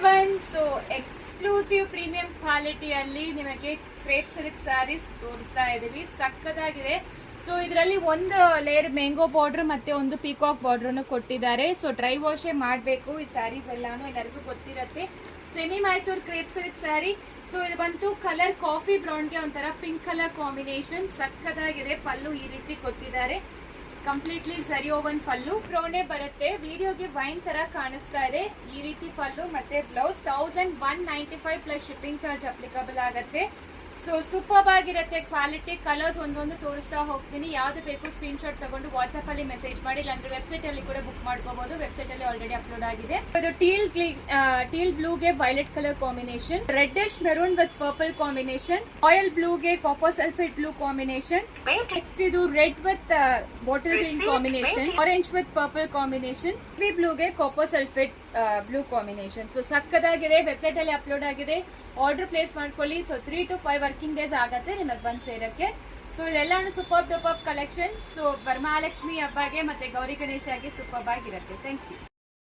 Everyone, so exclusive premium ಕ್ವಾಲಿಟಿಯಲ್ಲಿ ನಿಮಗೆ crepe silk saris ತೋರಿಸ್ತಾ ಇದೀವಿ. ಸಕ್ಕದಾಗಿದೆ. ಸೊ ಇದರಲ್ಲಿ ಒಂದು ಲೇಯರ್ ಮ್ಯಾಂಗೋ ಬಾರ್ಡರ್ ಮತ್ತೆ ಒಂದು ಪೀಕಾಕ್ ಬಾರ್ಡರ್ ಕೊಟ್ಟಿದ್ದಾರೆ. ಸೊ ಡ್ರೈ ವಾಶೇ ಮಾಡಬೇಕು ಈ ಸ್ಯಾರೀಸ್ ಎಲ್ಲಾನು, ಎಲ್ಲರಿಗೂ ಗೊತ್ತಿರತ್ತೆ. Semi Mysore crepe silk sari. So ಇದು ಬಂತು ಕಲರ್ ಕಾಫಿ ಬ್ರೌನ್ಗೆ ಒಂಥರ ಪಿಂಕ್ ಕಲರ್ ಕಾಂಬಿನೇಷನ್. ಸಕ್ಕದಾಗಿದೆ. ಪಲ್ಲು ಈ ರೀತಿ ಕೊಟ್ಟಿದ್ದಾರೆ. ಕಂಪ್ಲೀಟ್ಲಿ ಸರಿ ಓವನ್ ಪಲ್ಲು ಬ್ರೌನೇ ಬರುತ್ತೆ. ವಿಡಿಯೋಗೆ ವೈನ್ ತರ ಕಾಣಿಸ್ತಾ ಇದೆ. ಈ ರೀತಿ ಪಲ್ಲು ಮತ್ತೆ blouse 1195 plus shipping charge applicable ಆಗುತ್ತೆ. ಸೊ ಸೂಪರ್ ಆಗಿರುತ್ತೆ ಕ್ವಾಲಿಟಿ. ಕಲರ್ಸ್ ಒಂದೊಂದು ತೋರಿಸ್ತಾ ಹೋಗ್ತೀನಿ. ಯಾವ್ದು ಬೇಕು ಸ್ಕ್ರೀನ್ ಶಾಟ್ ತಗೊಂಡು ವಾಟ್ಸ್ಆಪ್ ಅಲ್ಲಿ ಮೆಸೇಜ್ ಮಾಡಿ, ಇಲ್ಲಾಂದ್ರೆ ವೆಬ್ಸೈಟ್ ಅಲ್ಲಿ ಕೂಡ ಬುಕ್ ಮಾಡ್ಕೋಬಹುದು. ವೆಬ್ಸೈಟ್ ಅಲ್ಲಿ ಆಲ್ರೆಡಿ ಅಪ್ಲೋಡ್ ಆಗಿದೆ. ಇದು ಟೀಲ್ ಬ್ಲೂಗೆ violet colour combination, reddish maroon with purple combination, royal ಬ್ಲೂಗೆ copper sulphate blue combination, next ಇದು red with bottle green combination, orange with purple combination, ಬ್ಲೂಗೆ copper sulphate blue combination. So ಸಕ್ಕದಾಗಿದೆ. Website ಅಲ್ಲಿ upload ಆಗಿದೆ. Order place ಮಾಡ್ಕೊಳ್ಳಿ. So 3 to 5 working days ಆಗುತ್ತೆ ನಿಮಗೆ ಬಂದು ಸೇರಕ್ಕೆ. ಸೊ ಇದೆಲ್ಲಾನು super duper collection. So Varamahalakshmi ಹಬ್ಬಗೆ ಮತ್ತೆ ಗೌರಿ ಗಣೇಶಗೆ ಸೂಪರ್ ಆಗಿರುತ್ತೆ. Thank you.